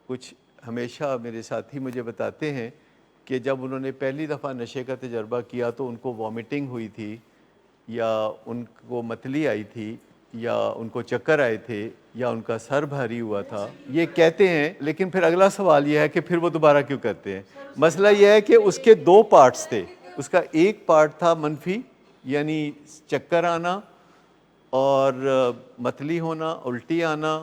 کچھ ہمیشہ میرے ساتھی مجھے بتاتے ہیں کہ جب انہوں نے پہلی دفعہ نشے کا تجربہ کیا تو ان کو وامٹنگ ہوئی تھی، یا ان کو متلی آئی تھی، یا ان کو چکر آئے تھے، یا ان کا سر بھاری ہوا تھا، یہ کہتے ہیں. لیکن پھر اگلا سوال یہ ہے کہ پھر وہ دوبارہ کیوں کرتے ہیں؟ مسئلہ یہ ہے کہ اس کے دو پارٹس تھے. اس کا ایک پارٹ تھا منفی، یعنی چکر آنا اور متلی ہونا، الٹی آنا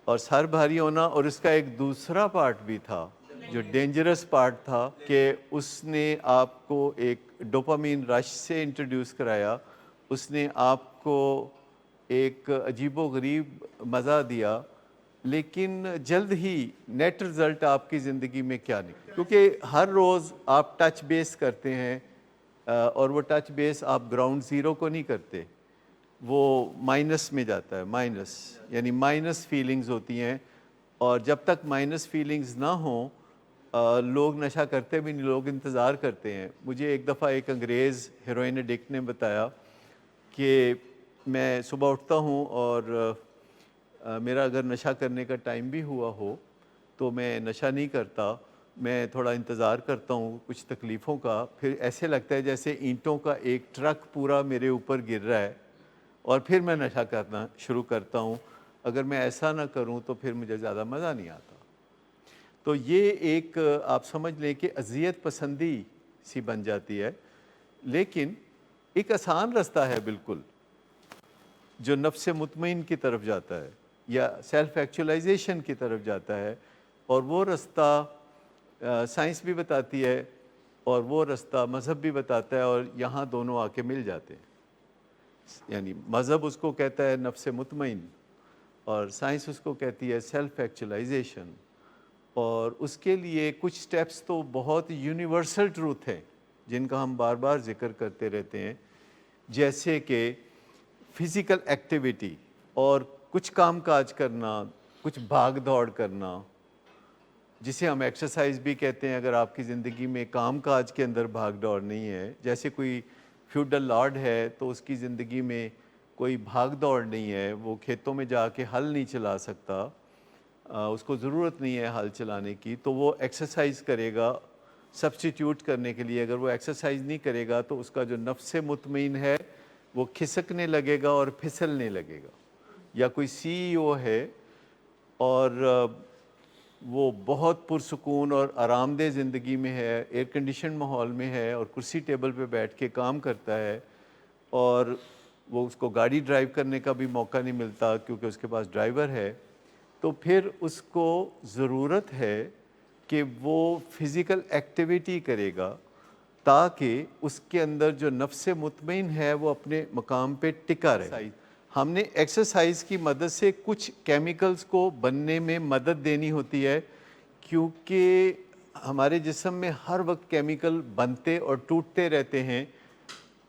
اور سر بھاری ہونا، اور اس کا ایک دوسرا پارٹ بھی تھا جو ڈینجرس پارٹ تھا کہ اس نے آپ کو ایک ڈوپامین رش سے انٹروڈیوس کرایا، اس نے آپ کو ایک عجیب و غریب مزہ دیا، لیکن جلد ہی نیٹ رزلٹ آپ کی زندگی میں کیا نکلا؟ کیونکہ ہر روز آپ ٹچ بیس کرتے ہیں، اور وہ ٹچ بیس آپ گراؤنڈ زیرو کو نہیں کرتے، وہ مائنس میں جاتا ہے. مائنس یعنی مائنس فیلنگز ہوتی ہیں، اور جب تک مائنس فیلنگز نہ ہوں لوگ نشہ کرتے بھی نہیں، لوگ انتظار کرتے ہیں. مجھے ایک دفعہ ایک انگریز ہیروئن ایڈکٹ نے بتایا کہ میں صبح اٹھتا ہوں اور میرا اگر نشہ کرنے کا ٹائم بھی ہوا ہو تو میں نشہ نہیں کرتا، میں تھوڑا انتظار کرتا ہوں کچھ تکلیفوں کا، پھر ایسے لگتا ہے جیسے اینٹوں کا ایک ٹرک پورا میرے اوپر گر رہا ہے، اور پھر میں نشہ کرنا شروع کرتا ہوں. اگر میں ایسا نہ کروں تو پھر مجھے زیادہ مزہ نہیں آتا. تو یہ ایک آپ سمجھ لیں کہ اذیت پسندی سی بن جاتی ہے. لیکن ایک آسان رستہ ہے بالکل جو نفس مطمئن کی طرف جاتا ہے یا سیلف ایکچولائزیشن کی طرف جاتا ہے، اور وہ رستہ سائنس بھی بتاتی ہے اور وہ رستہ مذہب بھی بتاتا ہے، اور یہاں دونوں آ کے مل جاتے ہیں. یعنی مذہب اس کو کہتا ہے نفس مطمئن، اور سائنس اس کو کہتی ہے سیلف ایکچولائزیشن. اور اس کے لیے کچھ سٹیپس تو بہت یونیورسل ٹروتھ ہیں جن کا ہم بار بار ذکر کرتے رہتے ہیں، جیسے کہ فزیکل ایکٹیویٹی اور کچھ کام کاج کرنا، کچھ بھاگ دوڑ کرنا، جسے ہم ایکسرسائز بھی کہتے ہیں. اگر آپ کی زندگی میں کام کاج کے اندر بھاگ دوڑ نہیں ہے، جیسے کوئی فیوڈل لارڈ ہے تو اس کی زندگی میں کوئی بھاگ دوڑ نہیں ہے، وہ کھیتوں میں جا کے ہل نہیں چلا سکتا، اس کو ضرورت نہیں ہے ہل چلانے کی، تو وہ ایکسرسائز کرے گا سبسٹیٹیوٹ کرنے کے لیے. اگر وہ ایکسرسائز نہیں کرے گا تو اس کا جو نفس مطمئن ہے وہ کھسکنے لگے گا اور پھسلنے لگے گا. یا کوئی سی ای او ہے اور وہ بہت پرسکون اور آرام دہ زندگی میں ہے، ایئر کنڈیشن ماحول میں ہے، اور کرسی ٹیبل پہ بیٹھ کے کام کرتا ہے، اور وہ اس کو گاڑی ڈرائیو کرنے کا بھی موقع نہیں ملتا کیونکہ اس کے پاس ڈرائیور ہے، تو پھر اس کو ضرورت ہے کہ وہ فزیکل ایکٹیویٹی کرے گا تاکہ اس کے اندر جو نفس مطمئن ہے وہ اپنے مقام پہ ٹکا رہے. ہم نے ایکسرسائز کی مدد سے کچھ کیمیکلز کو بننے میں مدد دینی ہوتی ہے، کیونکہ ہمارے جسم میں ہر وقت کیمیکل بنتے اور ٹوٹتے رہتے ہیں،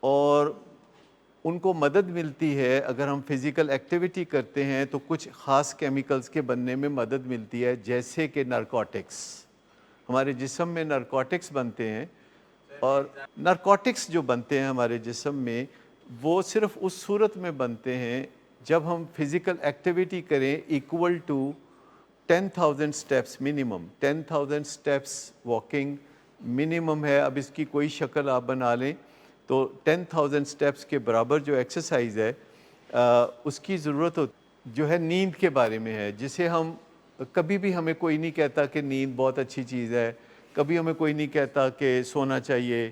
اور ان کو مدد ملتی ہے اگر ہم فزیکل ایکٹیویٹی کرتے ہیں تو کچھ خاص کیمیکلز کے بننے میں مدد ملتی ہے، جیسے کہ نارکوٹکس. ہمارے جسم میں نارکوٹکس بنتے ہیں، اور نارکوٹکس جو بنتے ہیں ہمارے جسم میں وہ صرف اس صورت میں بنتے ہیں جب ہم فزیکل ایکٹیویٹی کریں equal to 10,000 steps minimum. 10,000 steps walking minimum ہے. اب اس کی کوئی شکل آپ بنا لیں تو 10,000 سٹیپس کے برابر جو ایکسرسائز ہے اس کی ضرورت جو ہے نیند کے بارے میں ہے، جسے ہم کبھی بھی ہمیں کوئی نہیں کہتا کہ نیند بہت اچھی چیز ہے، کبھی ہمیں کوئی نہیں کہتا کہ سونا چاہیے.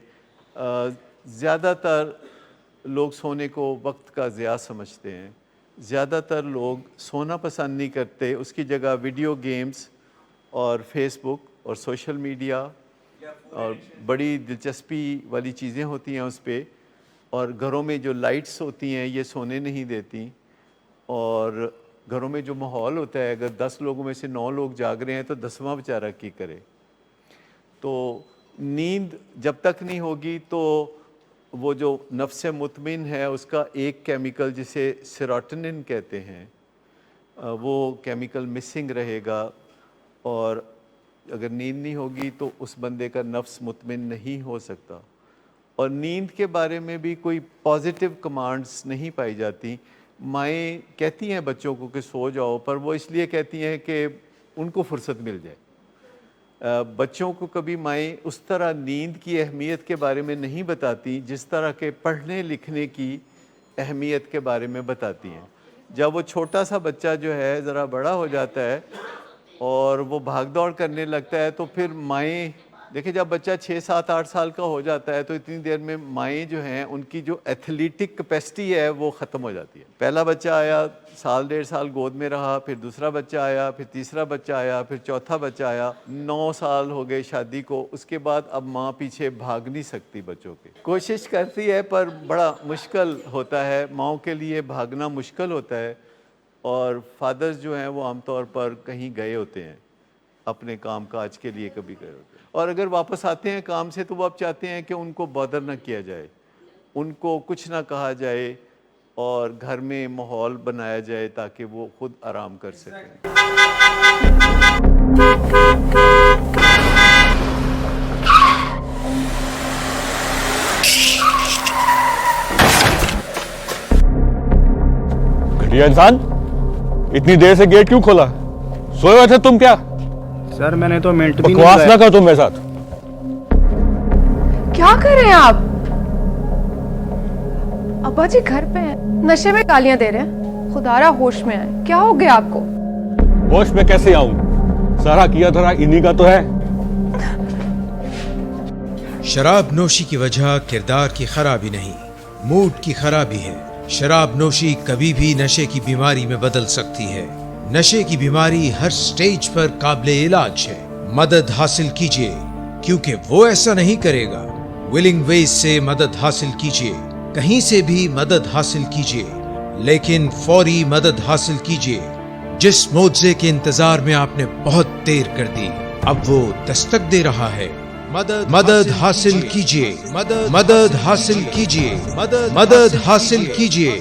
زیادہ تر لوگ سونے کو وقت کا ضیاع سمجھتے ہیں، زیادہ تر لوگ سونا پسند نہیں کرتے، اس کی جگہ ویڈیو گیمز اور فیس بک اور سوشل میڈیا اور بڑی دلچسپی والی چیزیں ہوتی ہیں اس پہ، اور گھروں میں جو لائٹس ہوتی ہیں یہ سونے نہیں دیتی، اور گھروں میں جو ماحول ہوتا ہے اگر 10 لوگوں میں سے 9 لوگ جاگ رہے ہیں تو 10واں بیچارہ کی کرے. تو نیند جب تک نہیں ہوگی تو وہ جو نفس مطمئن ہے اس کا ایک کیمیکل جسے سیروٹونن کہتے ہیں وہ کیمیکل مسنگ رہے گا، اور اگر نیند نہیں ہوگی تو اس بندے کا نفس مطمئن نہیں ہو سکتا. اور نیند کے بارے میں بھی کوئی پازیٹیو کمانڈز نہیں پائی جاتی. مائیں کہتی ہیں بچوں کو کہ سو جاؤ، پر وہ اس لیے کہتی ہیں کہ ان کو فرصت مل جائے. بچوں کو کبھی مائیں اس طرح نیند کی اہمیت کے بارے میں نہیں بتاتی جس طرح کے پڑھنے لکھنے کی اہمیت کے بارے میں بتاتی ہیں. جب وہ چھوٹا سا بچہ جو ہے ذرا بڑا ہو جاتا ہے اور وہ بھاگ دوڑ کرنے لگتا ہے تو پھر مائیں دیکھیں جب بچہ 6 7 8 سال کا ہو جاتا ہے تو اتنی دیر میں مائیں جو ہیں ان کی جو ایتھلیٹک کیپیسٹی ہے وہ ختم ہو جاتی ہے. پہلا بچہ آیا 1.5 سال گود میں رہا, پھر دوسرا بچہ آیا, پھر تیسرا بچہ آیا, پھر چوتھا بچہ آیا, 9 سال ہو گئے شادی کو. اس کے بعد اب ماں پیچھے بھاگ نہیں سکتی بچوں کے. کوشش کرتی ہے پر بڑا مشکل ہوتا ہے, ماؤں کے لیے بھاگنا مشکل ہوتا ہے. اور فادرز جو ہیں وہ عام طور پر کہیں گئے ہوتے ہیں اپنے کام کاج کے لیے, کبھی گئے ہوتے ہیں, اور اگر واپس آتے ہیں کام سے تو وہ اب چاہتے ہیں کہ ان کو بادر نہ کیا جائے, ان کو کچھ نہ کہا جائے, اور گھر میں ماحول بنایا جائے تاکہ وہ خود آرام کر سکیں. گھٹیا انسان, اتنی دیر سے گیٹ کیوں کھولا؟ سوئے ہوئے تھے تم کیا؟ سر میں نے تو منٹ بھی بکواس نہ کر تم میرے ساتھ. کیا کر رہے ہیں آپ؟ ابا جی گھر پہ ہیں, نشے میں گالیاں دے رہے ہیں. خدارا ہوش میں آئے, کیا ہو گیا آپ کو؟ ہوش میں کیسے آؤں؟ سارا کیا دھرا انہی کا تو ہے. شراب نوشی کی وجہ کردار کی خرابی نہیں, موڈ کی خرابی ہے. شراب نوشی کبھی بھی نشے کی بیماری میں بدل سکتی ہے. نشے کی بیماری ہر سٹیج پر قابل علاج ہے. مدد حاصل کیجیے کیونکہ وہ ایسا نہیں کرے گا. ولنگ ویز سے مدد حاصل کیجیے, کہیں سے بھی مدد حاصل کیجیے, لیکن فوری مدد حاصل کیجیے. جس معجزے کے انتظار میں آپ نے بہت دیر کر دی اب وہ دستک دے رہا ہے. مدد حاصل کیجیے, مدد حاصل کیجیے, مدد حاصل کیجیے.